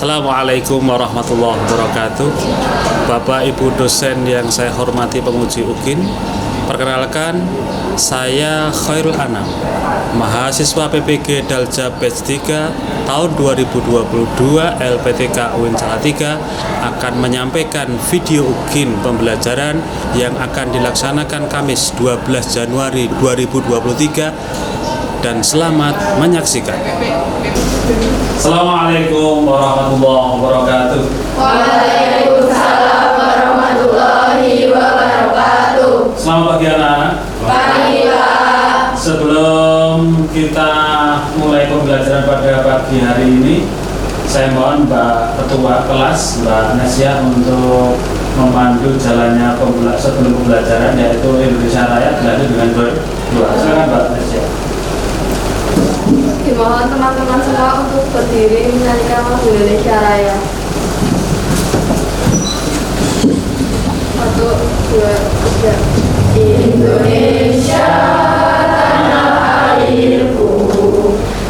Assalamualaikum warahmatullahi wabarakatuh. Bapak Ibu dosen yang saya hormati penguji UKIN, perkenalkan, saya Khairul Anam, mahasiswa PPG Dalja Batch 3 tahun 2022 LPTK UIN Salatiga, akan menyampaikan video UKIN pembelajaran yang akan dilaksanakan Kamis 12 Januari 2023, dan selamat menyaksikan. Assalamualaikum warahmatullahi wabarakatuh. Waalaikumsalam warahmatullahi wabarakatuh. Selamat pagi anak-anak. Pagi Pak. Sebelum kita mulai pembelajaran pada pagi hari ini, saya mohon Mbak Ketua Kelas, Mbak Nasya, untuk memandu jalannya sebelum pembelajaran, yaitu Indonesia Raya dilanjut dengan berdoa. Silakan Mbak Nasya. Dimohon teman-teman semua untuk berdiri menyanyikan lagu Indonesia Raya. 1, 2, 3. Indonesia tanah airku,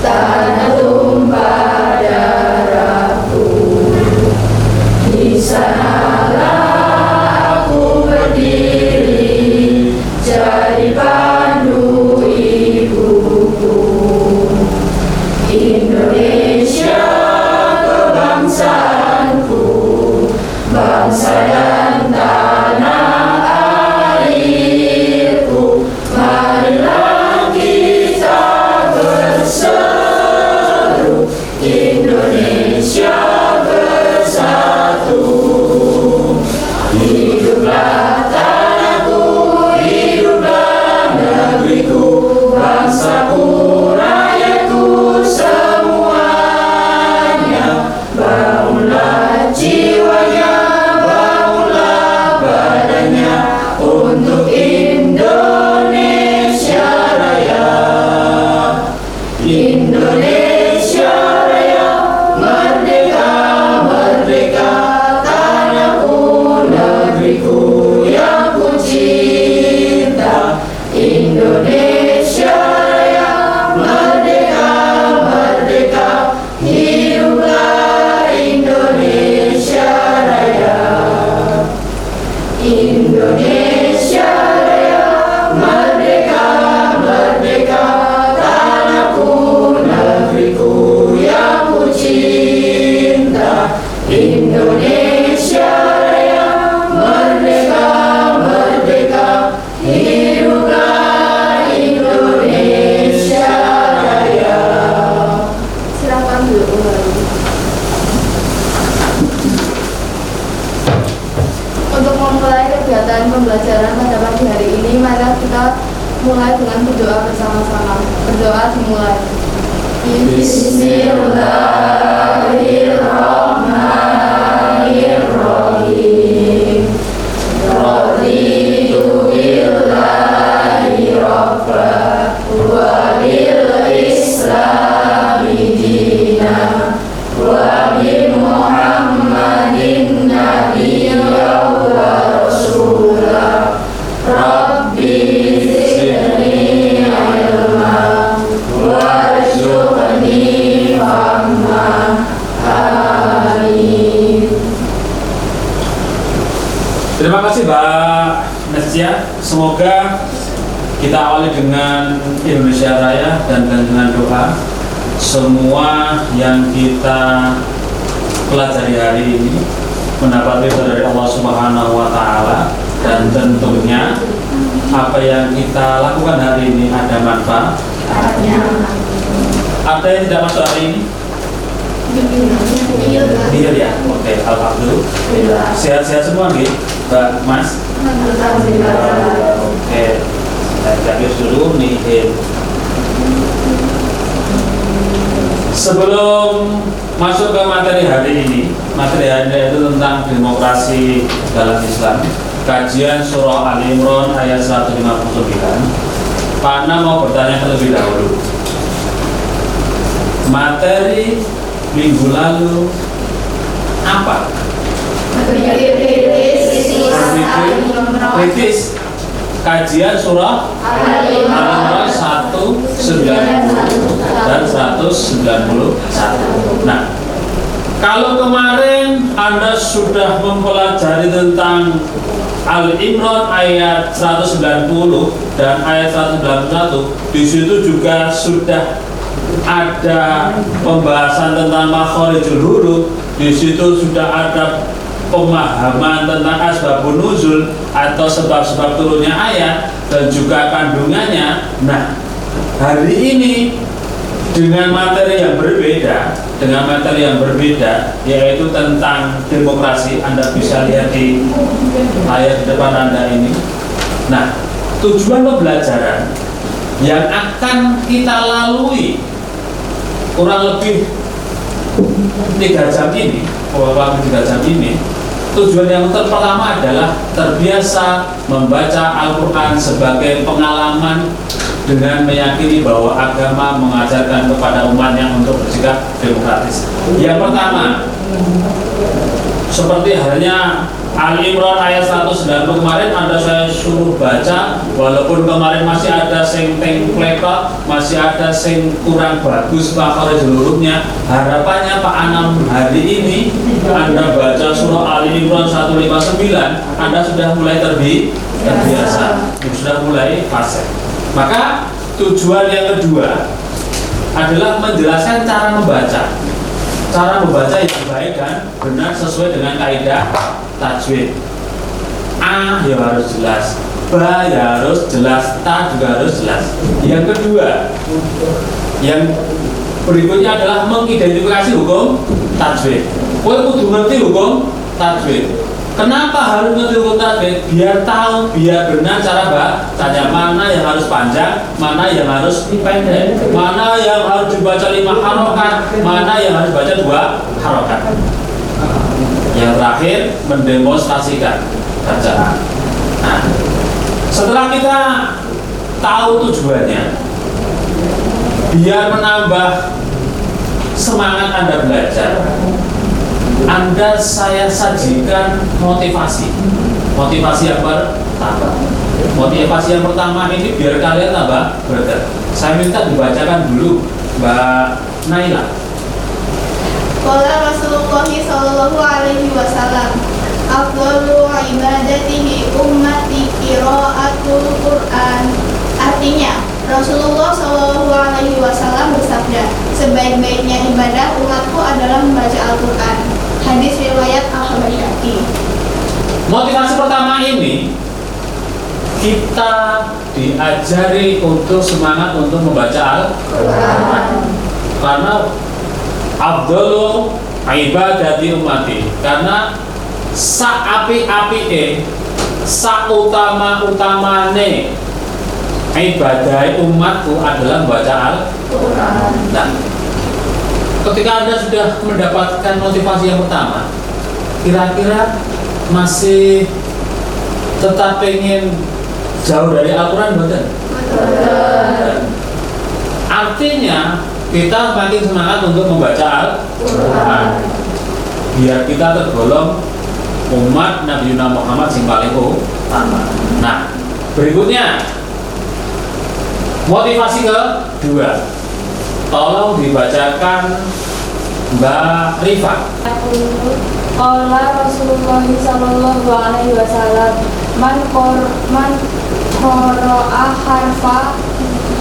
tanah tumpah darahku. Di sanalah aku berdiri, jadi pandu ibuku. Indonesia kebangsaanku, bangsa dan tanah airku. Marilah kita berseru, Indonesia bersatu. Hiduplah tanahku, hiduplah negeriku, bangsaku, rakyatku semuanya. Bangunlah jiwanya, bangunlah badannya untuk Indonesia Raya. Indonesia Raya, merdeka, merdeka, tanahku, negeriku yang ku cinta. Indonesia Raya, merdeka, merdeka, hiduplah Indonesia Raya. Indonesia Raya, merdeka, merdeka, tanahku, negeriku yang ku cinta. Indonesia Raya, merdeka, merdeka, hiduplah Indonesia Raya. Silakan duduk kembali. Untuk memulai kegiatan pembelajaran pada pagi hari ini, mari kita mulai dengan berdoa bersama-sama. Berdoa dimulai. Bismillahirrahmanirrahim. Raditu billahi rabba wa bil islami dina wa bi Muhammadin nabiyya wa rasulah. Rabbi zidni ilma warzuqni fahma. Amin. Terima kasih Mbak Nasya. Semoga kita awali dengan Indonesia Raya dan dengan doa. Semua yang kita pelajari hari ini mendapat ridho dari Allah Subhanahu wa Ta'ala, dan tentunya apa yang kita lakukan hari ini ada manfaat. Ada yang tidak masuk hari ini? Iya ya. Oke, alhamdulillah. Sehat-sehat semua nih, Mbak Mas. Oke, saya cakap dulu nih. Sebelum masuk ke materi hari ini, materi hari ini itu tentang demokrasi dalam Islam, kajian surah Ali Imran ayat 159. Pak Ana mau bertanya terlebih dahulu. Materi minggu lalu apa? Kritis. Kajian surah Ali Imran 190 dan 191. Nah, Kalau kemarin Anda sudah mempelajari tentang Al-Imran ayat 190 dan ayat 191, di situ juga sudah ada pembahasan tentang makhorijul huruf, di situ sudah ada pemahaman tentang asbabun nuzul atau sebab-sebab turunnya ayat dan juga kandungannya. Nah, hari ini dengan materi yang berbeda, yaitu tentang demokrasi. Anda bisa lihat di layar di depan Anda ini. Nah, tujuan pembelajaran yang akan kita lalui kurang lebih 3 jam ini, tujuan yang pertama adalah terbiasa membaca Al-Quran sebagai pengalaman dengan meyakini bahwa agama mengajarkan kepada umatnya untuk bersikap demokratis. Yang pertama, seperti halnya Al-Imran ayat 190 kemarin saya suruh baca, walaupun kemarin masih ada sing pletot, masih ada sing kurang bagus makhorijul hurufnya. Harapannya Pak Anam hari ini Anda baca surah Al-Imran 159, Anda sudah mulai terbiasa, sudah mulai fase. Maka tujuan yang kedua adalah menjelaskan cara membaca yang baik dan benar sesuai dengan kaidah tajwid. A ya harus jelas, ba ya harus jelas, ta juga harus jelas. Yang kedua, yang berikutnya adalah mengidentifikasi hukum tajwid. Kowe kudu ngerti hukum tajwid. Kenapa harus ngerti hukum tajwid? Biar tahu, biar benar cara bacanya, mana yang harus panjang, mana yang harus pendek, mana yang harus dibaca 5 harokat, mana yang harus baca 2 harokat. Yang terakhir, mendemonstrasikan bacaan. Nah, setelah kita tahu tujuannya, biar menambah semangat Anda belajar, saya sajikan motivasi yang pertama. Motivasi yang pertama ini biar kalian tambah bergerak. Saya minta dibacakan dulu Mbak Naila. Qala Rasulullah sallallahu alaihi wasallam, afdalu ibadatihi ummati qiraatul Qur'an. Artinya, Rasulullah sallallahu alaihi wasallam bersabda, sebaik-baiknya ibadah umatku adalah membaca Al-Qur'an. Hadis riwayat Al-Habasyaki. Motivasi pertama ini kita diajari untuk semangat untuk membaca Al-Quran, karena afdalu ibadati ummati, karena sa-api-apike, sa-utama-utamane ibadah umatku adalah membaca Al-Quran. Nah, ketika Anda sudah mendapatkan motivasi yang pertama, kira-kira masih tetap pengen jauh dari Al-Quran, betul? Artinya kita makin semangat untuk membaca Al-Quran, biar kita tergolong umat Nabi Muhammad yang paling utama. Nah, berikutnya motivasi kedua, tolong dibacakan Mbak Rifa. Qala Rasulullah sallallahu alaihi wasallam, man qara'a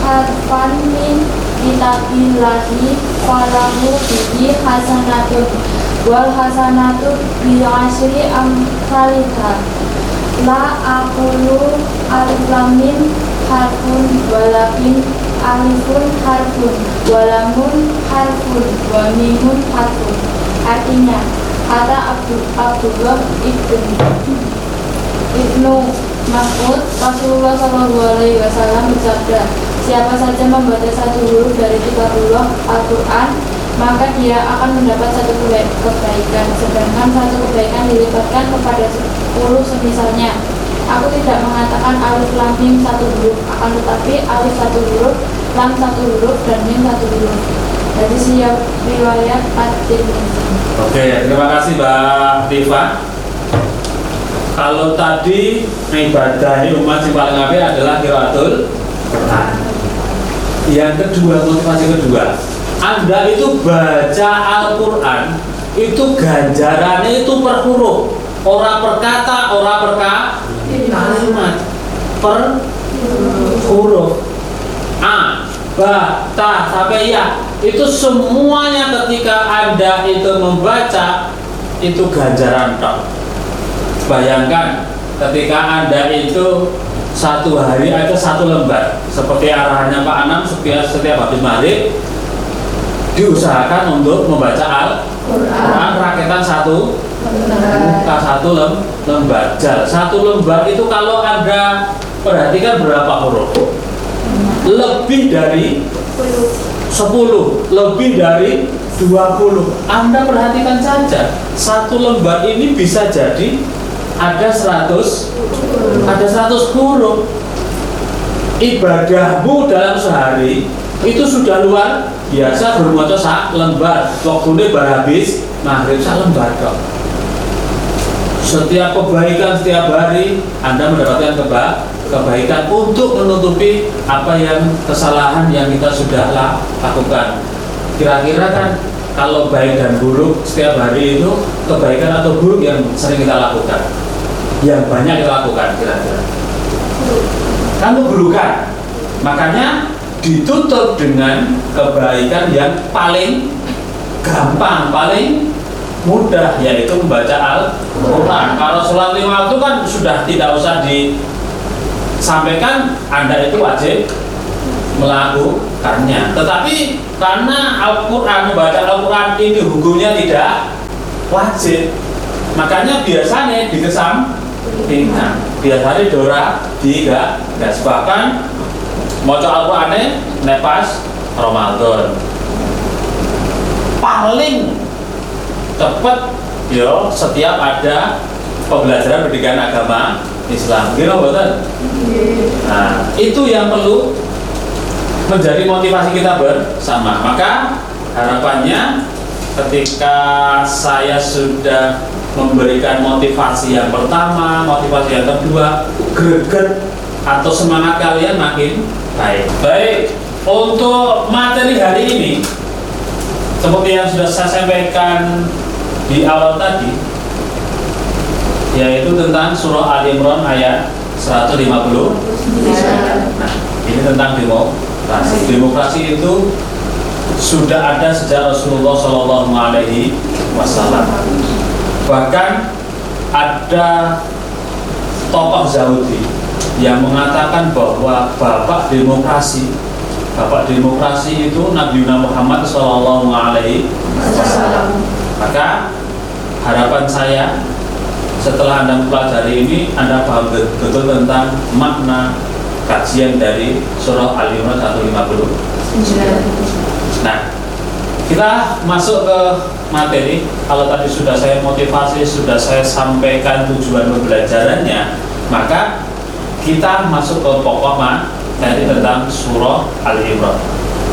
harfan min kitabillahi falahu bihi hasanatun wal hasanatu bi asyri amsalha. La aqulu alif lam mim harfun walakin alifun harfun walamun harfun wa mimun harfun. Artinya, kata Abdullah Ibnu Mas'ud, Rasulullah SAW bersabda, siapa saja membaca satu huruf dari kitabullah Al-Quran, maka dia akan mendapat satu kebaikan, sedangkan satu kebaikan dilipatkan kepada 10 semisalnya. Aku tidak mengatakan alif lam mim satu huruf, akan tetapi alif satu huruf, lam satu huruf, dan mim satu huruf. Jadi siap riwayat At-Tirmidzi. Oke, terima kasih Mbak Rifa. Kalau tadi ibadah umat yang paling apik adalah qiraatul Quran. Yang kedua, motivasi kedua, Anda itu baca Al-Quran itu ganjarannya itu per huruf, ora per kata, ora per kalimat, per huruf. A, ba, ta, sampai ya, itu semuanya ketika Anda itu membaca itu ganjaran tok. Bayangkan ketika Anda itu satu hari ada satu lembar, seperti arahannya Pak Anam setiap habis maghrib diusahakan untuk membaca Al-Quran raketan satu buka satu lembar. Satu lembar itu kalau Anda perhatikan berapa huruf? Lebih dari 10, lebih dari 20. Anda perhatikan saja, satu lembar ini bisa jadi ada 100 huruf. Ibadahmu dalam sehari itu sudah luar biasa, bermaca sak lembar. Waktune bar habis maghrib sak lembar kok. Setiap kebaikan setiap hari Anda mendapatkan kebaikan untuk menutupi apa yang kesalahan yang kita sudah lakukan. Kira-kira kan kalau baik dan buruk setiap hari itu kebaikan atau buruk yang sering kita lakukan, yang banyak kita lakukan kira-kira kan keburukan. Makanya ditutup dengan kebaikan yang paling gampang, paling mudah, yaitu membaca Al-Quran. Kalau sholat 5 waktu kan sudah tidak usah disampaikan, Anda itu wajib melakukannya. Tetapi karena Al-Quran, membaca Al-Quran ini hukumnya tidak wajib, makanya biasanya dikesampingkan. Biasanya dora digas, bahkan maca Al-Quran nepas Ramadan paling cepat yo setiap ada pembelajaran pendidikan agama Islam, gitu betul? Nah, itu yang perlu menjadi motivasi kita bersama. Maka harapannya ketika saya sudah memberikan motivasi yang pertama, motivasi yang kedua, greget atau semangat kalian makin baik. Baik, untuk materi hari ini seperti yang sudah saya sampaikan di awal tadi, yaitu tentang surah Al-Imran ayat 150. Nah, ini tentang demokrasi. Demokrasi itu sudah ada sejak Rasulullah SAW. Bahkan ada tokoh Yahudi yang mengatakan bahwa bapak demokrasi itu Nabi Muhammad SAW. Maka harapan saya setelah Anda mempelajari ini, Anda paham betul tentang makna kajian dari surah Al-Imran 150. Nah, kita masuk ke materi. Kalau tadi sudah saya motivasi, sudah saya sampaikan tujuan pembelajarannya, maka kita masuk ke pokok materi tentang surah Al-Imran.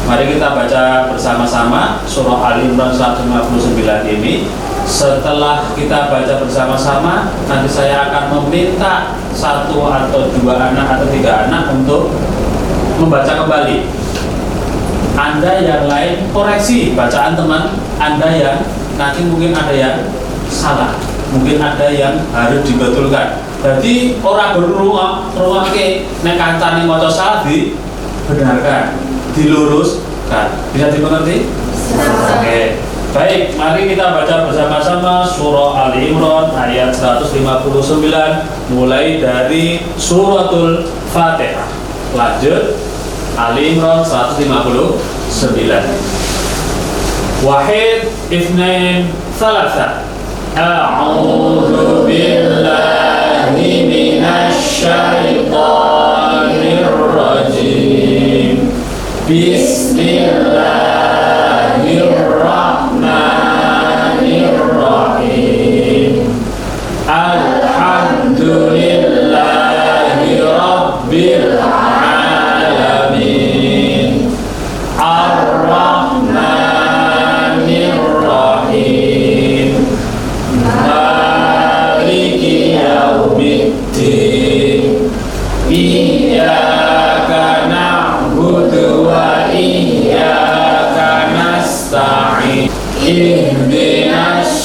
Mari kita baca bersama-sama surah Al-Imran 159 ini. Setelah kita baca bersama-sama, nanti saya akan meminta 1 atau 2 anak atau 3 anak untuk membaca kembali. Anda yang lain koreksi bacaan teman Anda yang nanti mungkin ada yang salah, mungkin ada yang harus dibetulkan. Jadi orang berumah ke nek kancane maca salah dibenarkan, diluruskan. Bisa dimengerti? Oke. Baik, mari kita baca bersama-sama surah Al-Imran ayat 159 mulai dari suratul Fatihah. Lanjut Al-Imran 159. Wahid, Itsnain, Tsalatsa. A'udzu billahi minasy syaithanir rajim. Bismillahirrahmanirrahim. Alhamdulillahi rabbil alamin. Ar-Rahmanir-Rahim. Maliki yaumiddin. Iyyaka na'budu wa iyyaka nasta'in. Ihdinas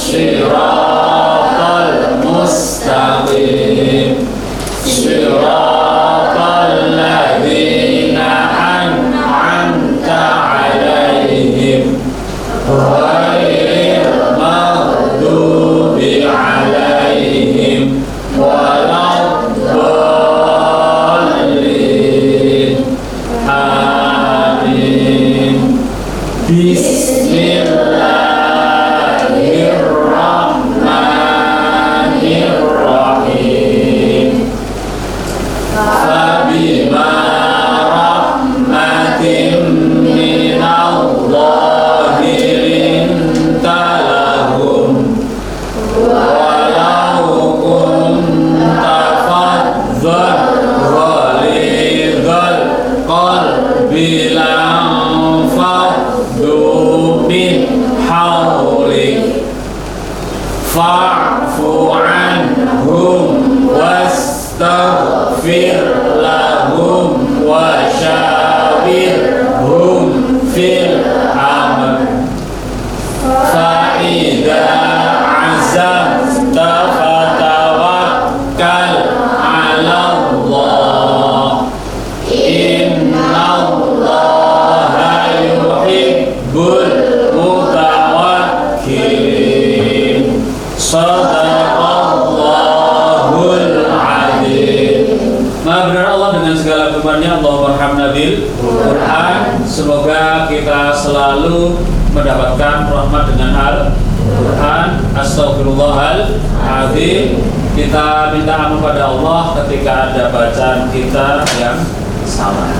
firman-Nya Allahumma arhamna bil Quran. Semoga kita selalu mendapatkan rahmat dengan Al-Quran. Astagfirullahaladzim. Kita minta ampun pada Allah ketika ada bacaan kita yang salah.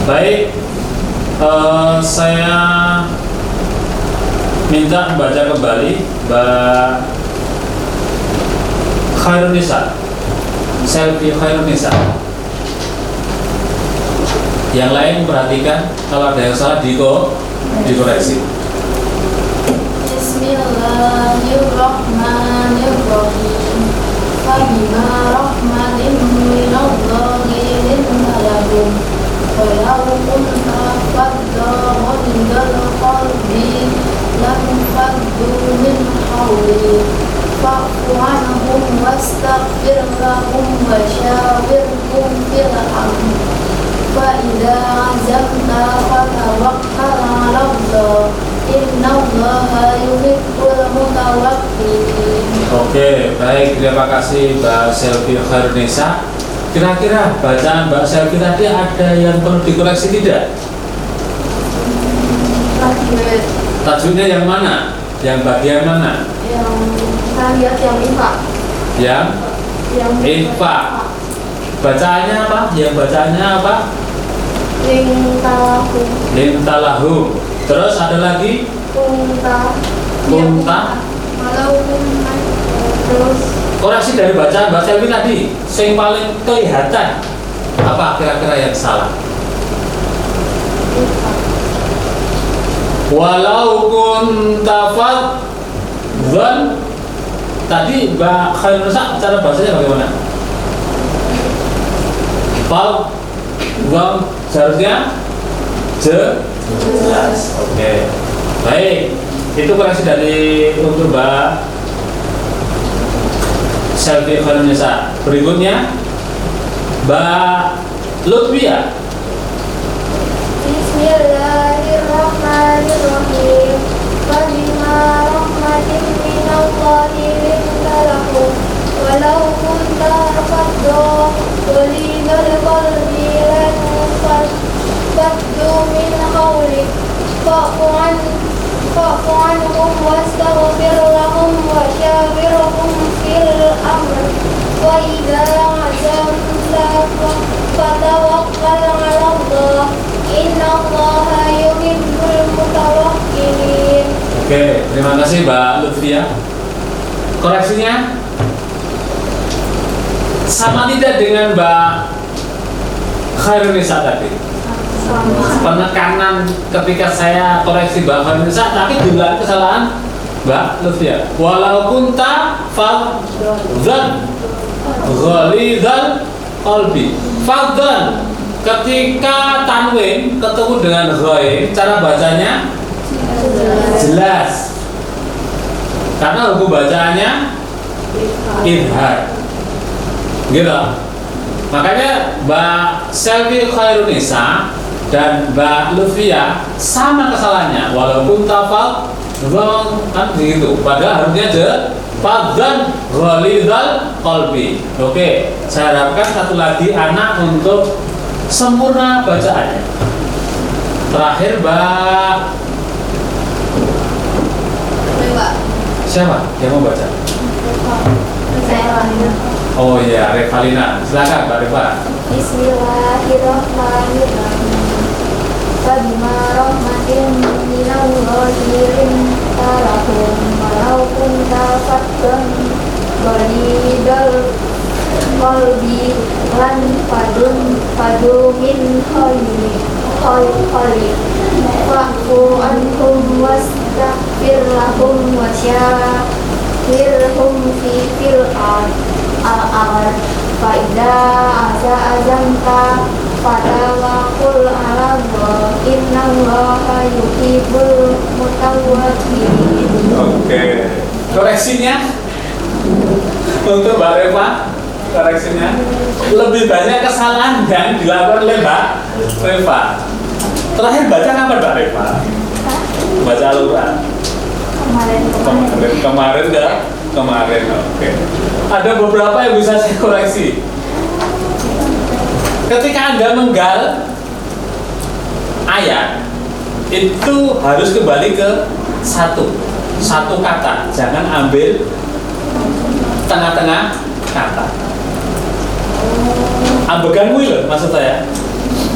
Baik, saya minta membaca kembali Khairun Nisa, Selfie Khairun Nisa. Yang lain perhatikan, kalau ada yang salah dikoreksi. Bismillahirrahmanirrahim. Fabima rahmatin minallahi linta lahum walau kunta faddan ghalidhal qalbi lam faddu min hawlik fa'fu anhum wastaghfir lahum wa syawirhum fil amr fa idza azamta fatawakkal 'ala Allah innallaha yuhibbul mutawakkilin. Oke, baik, terima kasih Mbak Selvi Khairunisa. Kira-kira bacaan Mbak Selvi tadi ada yang perlu dikoreksi tidak? Tajwidnya yang mana? Yang bagian mana? Yang saya lihat yang IFA. Yang IFA. Bacaannya apa? Yang bacaannya apa? Lintalahum. Terus ada lagi? Kunta. Terus koreksi dari bacaan Mbak Selvi tadi, yang paling kelihatan apa kira-kira yang salah? Walau kunta faddan. Tadi Mbak Khairunisa cara bahasanya bagaimana? Faddan seharusnya jelas. Oke. Baik. Itu koreksi dari untuk Mbak Selvi Khairunisa. Berikutnya Mbak Lutfia. Bismillahirrahmanirrahim. Fabima rahmatin minallahi linta lahum walau kunta faddan ghalidhal qalbi lan faddu min hawlik fa'fu anhum wastaghfir lahum wa syawirhum fil amr wa idza azamta fatawakkal 'ala Allah innallaha yuhibbul mutawakkilin. Oke, terima kasih Mbak Lutfia. Koreksinya sama tidak dengan Mbak Khairunisa tadi? Penekanan ketika saya koreksi Mbak Khairunisa, tapi juga kesalahan Mbak Lutfia. Walau kunta faddan ghalidhal qalbi. Faddan ketika tanwin ketemu dengan ghain, cara bacanya jelas. Karena hukum bacaannya idhar. Gitu. Makanya Mbak Selvi Khairunisa dan Mbak Lutfia sama kesalahannya. Walaupun tafal kan begitu. Padahal harusnya faddan ghalidhal qalbi. Oke, saya harapkan satu lagi anak untuk sempurna bacaannya. Terakhir Mbak siapa yang mau baca? Oh iya, Revalina. Silakan Mbak Reva. Bismillahirrahmanirrahim. Fabima rahmatin minallahi linta lahum walau kunta faddan ghalidhal qalbi lan faddu min hawlik fa'fu anhum wastaghfir lahum wa syawirhum fil amr fa idza azamta fatawakkul 'ala Allah innallaha yuhibbul mutawakkilin. Oke. Koreksinya untuk Mbak Reva, koreksinya lebih banyak kesalahan yang dilakukan oleh Mbak Reva. Terakhir baca kapan Mbak Reva? Baca Al-Quran kemarin enggak? Kemarin, oke. Ada beberapa yang bisa saya koreksi. Ketika Anda menggal ayat, itu harus kembali ke satu kata, jangan ambil tengah-tengah kata. Ambeganmu itu maksud saya.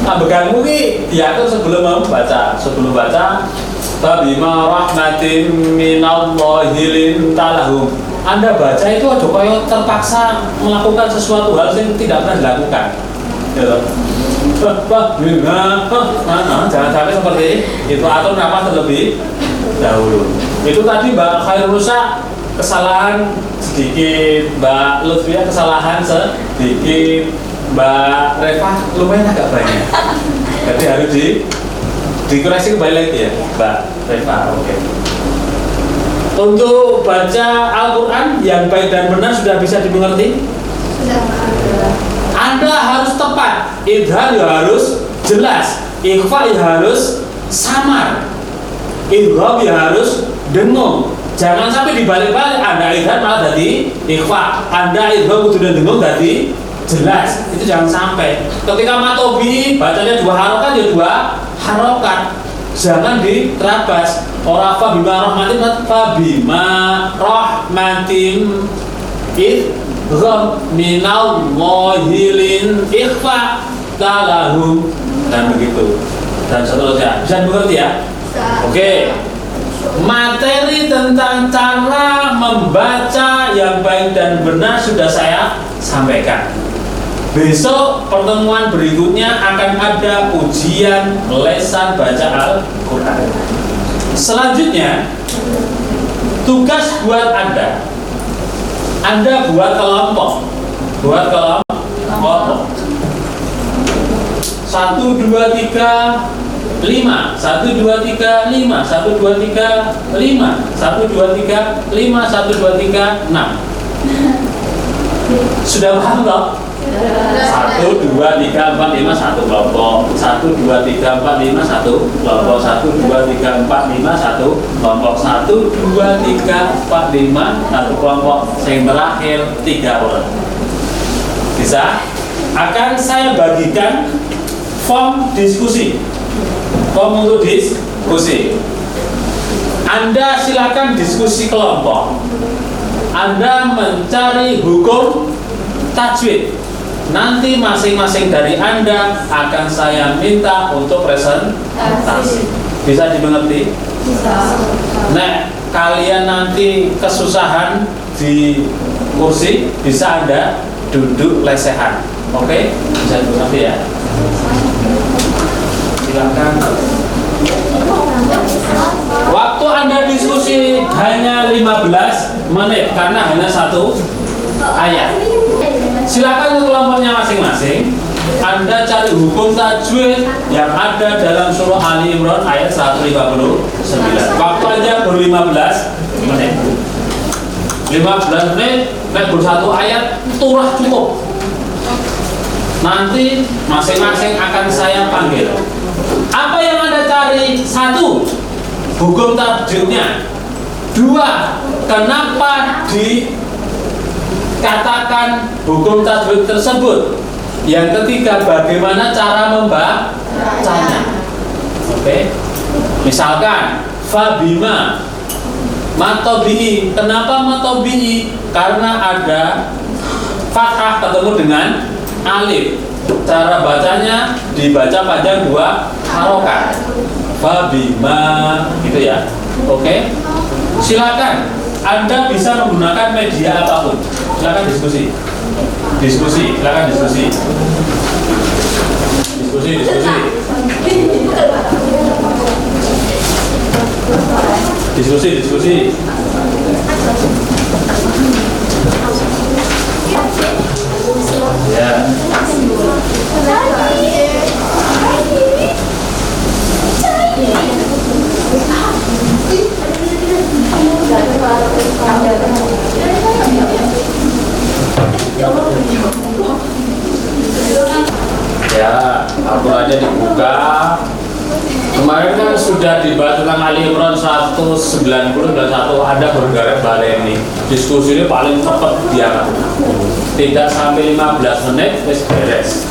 Ambeganmu ini diatur sebelum membaca. Sebelum baca, Fabima rahmatin minallahi lintalahum. Anda baca itu aja kayak terpaksa melakukan sesuatu hal yang tidak pernah dilakukan. Gitu. Jangan sampai seperti itu, atur nafas terlebih dahulu. Itu tadi Mbak Khairusa kesalahan sedikit, Mbak Lutfia kesalahan sedikit, Mbak Reva lumayan agak banyak. Jadi harus dikoreksi kembali lagi ya, Mbak Reva. Oke. Untuk baca Al-Quran yang baik dan benar sudah bisa dimengerti? Anda harus tepat, idhar ya harus jelas, ikhfa ya harus samar, idgham ya harus dengung. Jangan sampai dibalik-balik, Anda idhar malah jadi ikhfa, Anda idgham kudu dengung jadi jelas. Itu jangan sampai. Ketika matobi bacanya 2 harokat ya 2 harokat. Jangan diterabas. Ora fabima rahmatin, fabima rahmatin idgham minallahi lin ikhfa talahum, dan begitu dan seterusnya. Bisa mengerti ya? Oke. Materi tentang cara membaca yang baik dan benar sudah saya sampaikan. Besok pertemuan berikutnya akan ada ujian lesan baca Al-Quran. Selanjutnya tugas buat Anda buat kelompok. 1, 2, 3, 5, 1, 2, 3, 5, 1, 2, 3, 5, 1, 2, 3, 5, 1, 2, 3, 6. Sudah paham toh? 1, 2, 3, 4, 5, 1 kelompok. 1, 2, 3, 4, 5, 1 kelompok. 1, 2, 3, 4, 5, 1 kelompok. 1, 2, 3, 4, 5, 1 kelompok. Yang terakhir 3 orang. Bisa? Akan saya bagikan form diskusi. Form untuk diskusi. Anda silakan diskusi kelompok. Anda mencari hukum tajwid. Nanti masing-masing dari Anda akan saya minta untuk presentasi. Bisa dimengerti? Bisa. Nah, kalian nanti kesusahan di kursi, bisa Anda duduk lesehan. Oke? Bisa dimengerti ya? Silakan. Waktu Anda diskusi hanya 15 menit karena hanya 1 ayat. Silakan ke kelompoknya masing-masing. Anda cari hukum tajwid yang ada dalam surah Ali Imran ayat 159. Waktu aja baru 15 menit. 15 menit, baru 1 ayat, turah cukup. Nanti masing-masing akan saya panggil. Apa yang Anda cari? 1, hukum tajwidnya. 2, kenapa dikatakan hukum tajwid tersebut? Yang ketiga, bagaimana cara membacanya? Oke. Misalkan fabima matobi'i. Kenapa matobi'i? Karena ada fathah ketemu dengan alif. Cara bacanya dibaca panjang 2 harokat. Fabima, gitu ya. Oke. Silakan. Anda bisa menggunakan media apapun. Silakan diskusi. Silakan diskusi. Diskusi. Ya. Ya, Al-Qurannya dibuka. Kemarin kan sudah dibahas tentang Ali Imran 190 dan 1. Ada bergaret balik ini. Diskusi ini paling cepat dia. Tidak sampai 15 menit, wis beres.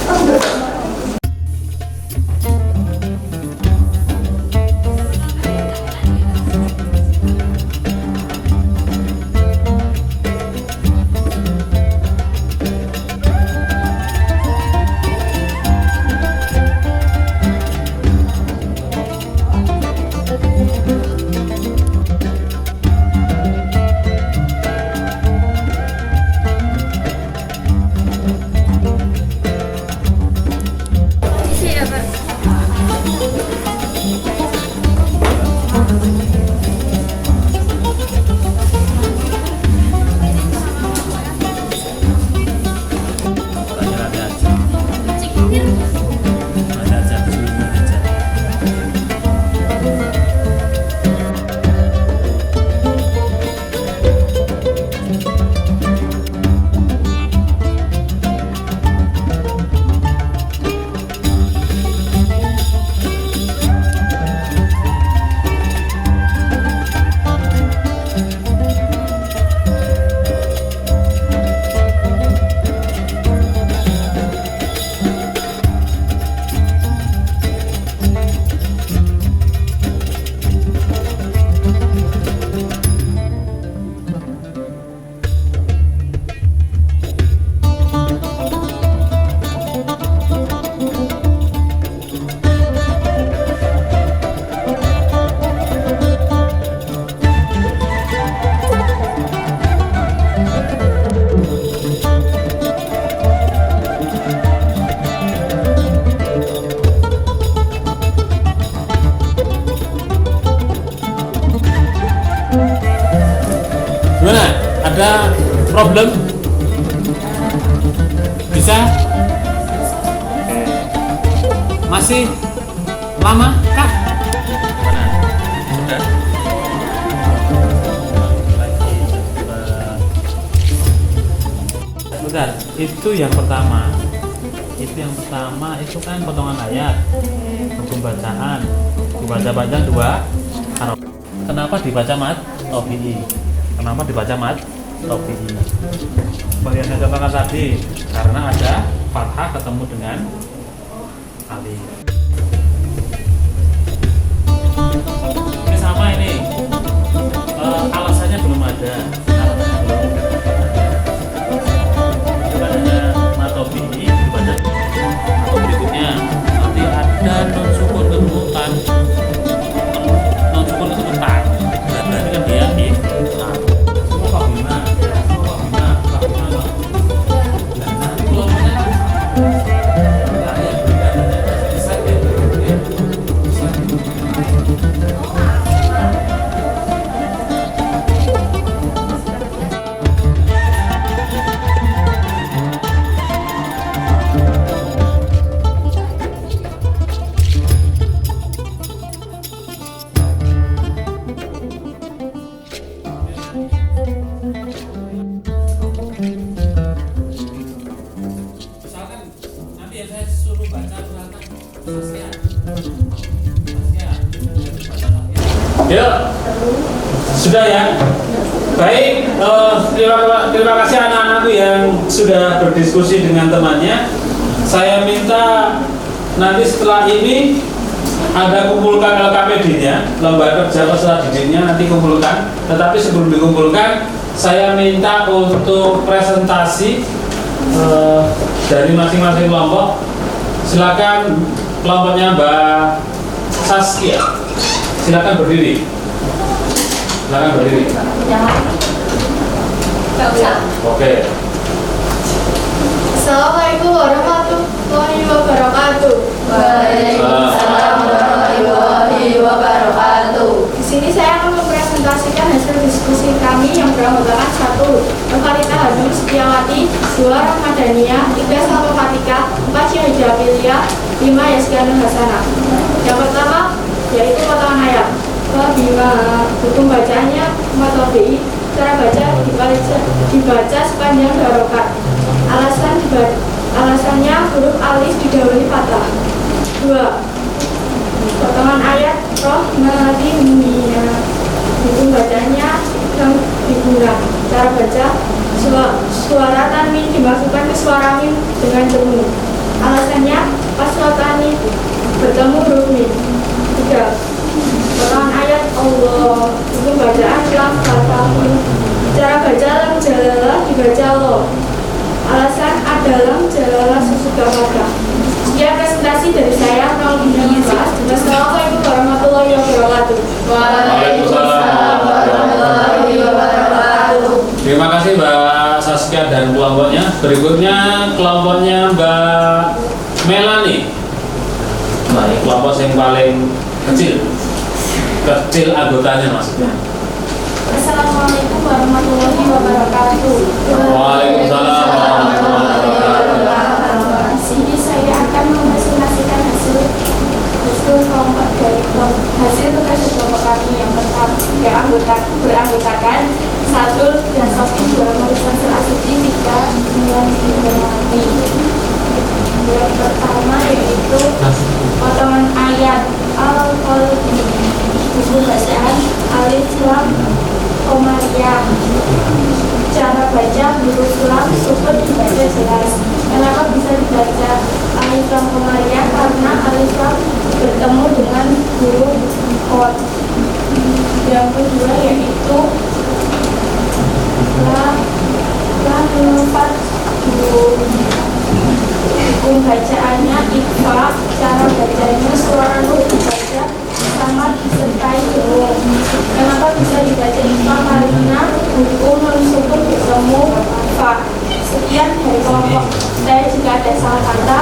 problem? Bisa? Oke. Masih lama kah? Sudah. Bentar, itu yang pertama. Itu kan potongan ayat, hukum bacaan, dibaca panjang 2 haraf. Kenapa dibaca mat tobi'i? Bagian yang contohkan tadi, karena ada fathah ketemu dengan alif. Ini sama ini, alasannya belum ada. Bacanya matobi'i, dibaca atau berikutnya nanti ada non sukun keturutan. Non sukun keturutan. Berarti kan dia ya, sudah ya. Baik, terima kasih anak-anakku yang sudah berdiskusi dengan temannya. Saya minta nanti setelah ini Anda kumpulkan LKPD-nya, lembar kerja peserta didiknya nanti kumpulkan. Tetapi sebelum dikumpulkan, saya minta untuk presentasi dari masing-masing kelompok. Silakan kelompoknya Mbak Saskia. Silakan berdiri. Oke. Assalamualaikum warahmatullahi wabarakatuh. Waalaikumsalam warahmatullahi wabarakatuh. Di sini saya akan mempresentasikan hasil diskusi kami yang beranggotakan 1. Nurkalita Hanum Setiawati, 2. Rahmadania, 3. Salma Fatika, 4. Syahida Aprilia, 5. Yaskianur Hasanah. Yang pertama yaitu potongan ayat. Bima hukum bacaannya matobi, cara baca dibaca sepanjang 2 rakaat. Alasannya huruf alif didahului fathah. 2. Potongan ayat Rahmadina, hukum bacanya yang digunakan. Cara baca suara tanwin dimasukkan ke suara mim dengan jemu. Alasannya pas suara tanwin bertemu huruf mim. 3. Potongan ayat Allah, hukum bacaan lam fathahun. Cara baca lam jalalah dibaca Allah. Alasan ada lam jalalah sesudah fathah. Sekian presentasi dari saya. Wassalamualaikum warahmatullahi wabarakatuh. Waalaikumsalam warahmatullahi wabarakatuh. Terima kasih Mbak Saskia dan kelompoknya. Berikutnya kelompoknya Mbak Melani. Baik, kelompok yang paling kecil anggotanya maksudnya. Assalamualaikum warahmatullahi wabarakatuh. Waalaikumsalam warahmatullahi wabarakatuh. Di sini saya akan mempresentasikan hasil kelompok dari hasil tugas kelompok kami yang pertama beranggotakan 1. Dan Sofi 2. Marisa Serasuti 3. Melani. Yang pertama yaitu potongan ayat Al-Qalbi, buku bacaan alif lam komariah. Cara baca huruf lam sukun dibaca jelas. Kenapa bisa dibaca alif lam komariah? Karena alif lam bertemu dengan huruf qaf. Yang kedua yaitu lam empat hukum bacaannya ikhfa. Cara bacanya suara nur dibaca sama disertai huruf. Kenapa bisa dibaca ikhfa? Karena hukum nun sukun bertemu fa. Sekian dari kelompok saya. Jika ada salah kata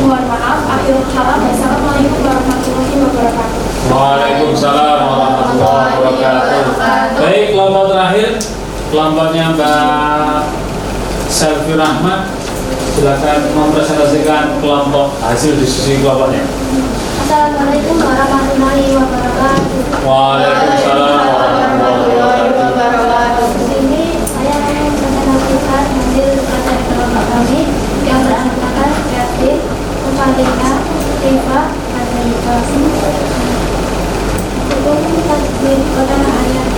mohon maaf. Akhirul kalam. Assalamualaikum warahmatullahi wabarakatuh. Waalaikumsalam warahmatullahi wabarakatuh. Baik, kelompok terakhir kelompoknya Mbak Selvi Rahmat, silakan mempresentasikan kelompok hasil diskusi kelompoknya. Assalamualaikum warahmatullahi wabarakatuh. Waalaikumsalam warahmatullahi wabarakatuh. Di sini saya akan mempresentasikan hasil proyek kelompok kami yang berantakan kreatif, kepalikan, riba, organisasi, hukum, tajwid, pada ayat.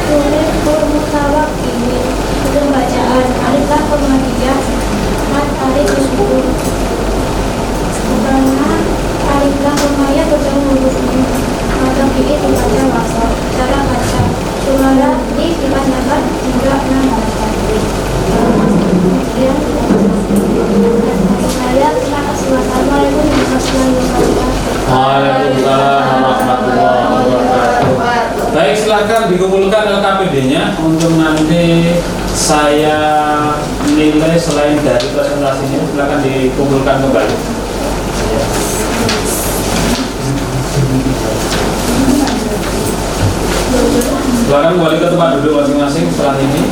Tulis mutawak ini untuk bacaan aliflah kemudian mat alif usul. Karena aliflah lumayan bertemu huruf ini maka fi'il membaca wasal cara baca sumara di dipanjangkan hingga 6 halaman. Kemudian saya terima kasih. Wassalamualaikum warahmatullahi wabarakatuh. Waalaikumsalam warahmatullahi wabarakatuh. Baik, silakan dikumpulkan LKPD-nya untuk nanti saya nilai selain dari presentasinya. Silakan dikumpulkan kembali. Silakan kembali ke tempat duduk masing-masing setelah ini.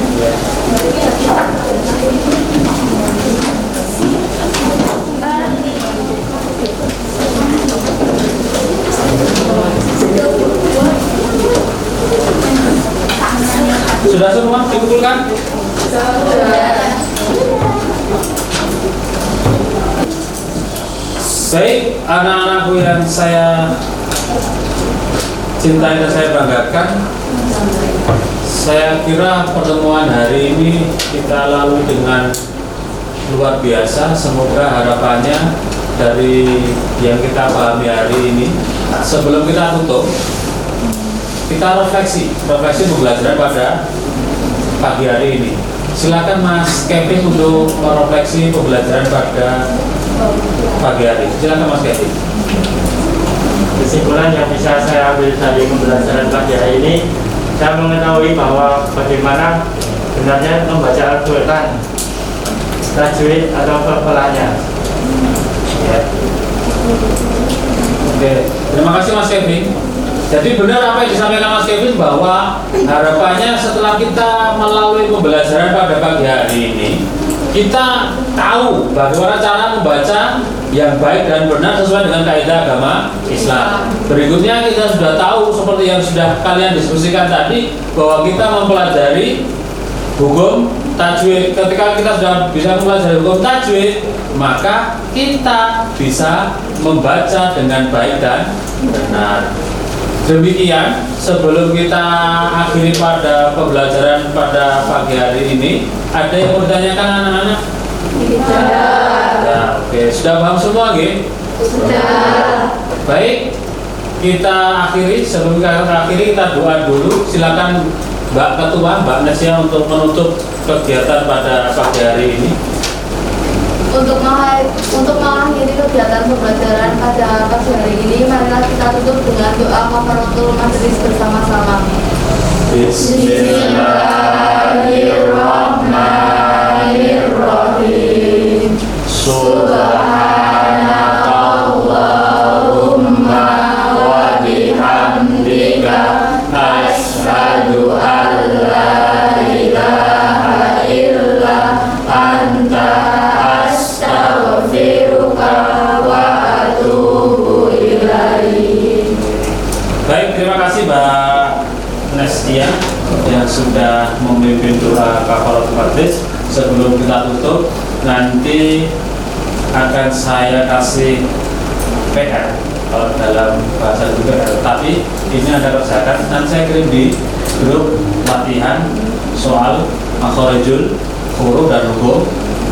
Sudah semua dikumpulkan? Baik, anak-anakku yang saya cintai dan saya banggakan, saya kira pertemuan hari ini kita lalui dengan luar biasa. Semoga harapannya dari yang kita pahami hari ini, sebelum kita tutup, kita refleksi pembelajaran pada pagi hari ini. Silakan Mas Kevin untuk merefleksi pembelajaran pada pagi hari. Silakan Mas Kevin. Kesimpulan yang bisa saya ambil dari pembelajaran pagi hari ini, saya mengetahui bahwa bagaimana benarnya membaca Al-Quran, tajwid atau pelafalannya. Ya. Oke, terima kasih Mas Kevin. Jadi benar apa yang disampaikan Mas Kevin bahwa harapannya setelah kita melalui pembelajaran pada pagi hari ini, kita tahu bagaimana cara membaca yang baik dan benar sesuai dengan kaidah agama Islam. Berikutnya kita sudah tahu seperti yang sudah kalian diskusikan tadi bahwa kita mempelajari hukum tajwid. Ketika kita sudah bisa mempelajari hukum tajwid, maka kita bisa membaca dengan baik dan benar. Demikian, sebelum kita akhiri pada pembelajaran pada pagi hari ini, ada yang mau ditanyakan anak-anak? Ya, oke, sudah paham semua, nggih? Sudah. Baik, kita akhiri. Sebelum kita akhiri, kita doa dulu. Silakan Mbak Ketua, Mbak Nesya untuk menutup kegiatan pada pagi hari ini. Untuk mengakhiri kegiatan pembelajaran pada pagi hari ini, marilah kita tutup dengan doa kafaratul majelis bersama-sama. Bismillahirrahmanirrahim. Subhanakallahumma wa bihamdika asyhadu an la ilaha illa anta astaghfiruka wa atubu ilaik. Baik, terima kasih Mbak Nestia yang sudah memimpin doa kafaratul majlis. Sebelum kita tutup, nanti akan saya kasih PR kalau dalam bahasa juga, tapi ini ada kerjakan. Nanti saya kirim di grup latihan soal makhorijul huruf dan hukum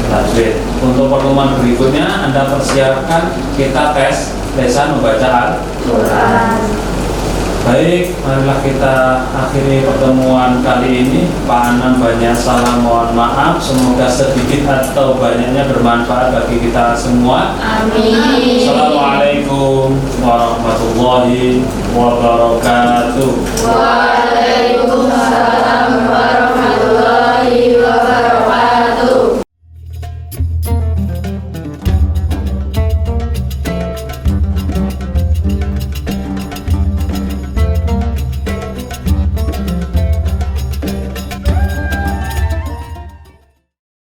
tajwid. Untuk pertemuan berikutnya Anda persiapkan kita tes lesan membaca Al-Quran. Baik, marilah kita akhiri pertemuan kali ini. Pak Anam banyak salah, mohon maaf. Semoga sedikit atau banyaknya bermanfaat bagi kita semua. Amin. Assalamualaikum warahmatullahi wabarakatuh. Waalaikumsalam warahmatullahi wabarakatuh.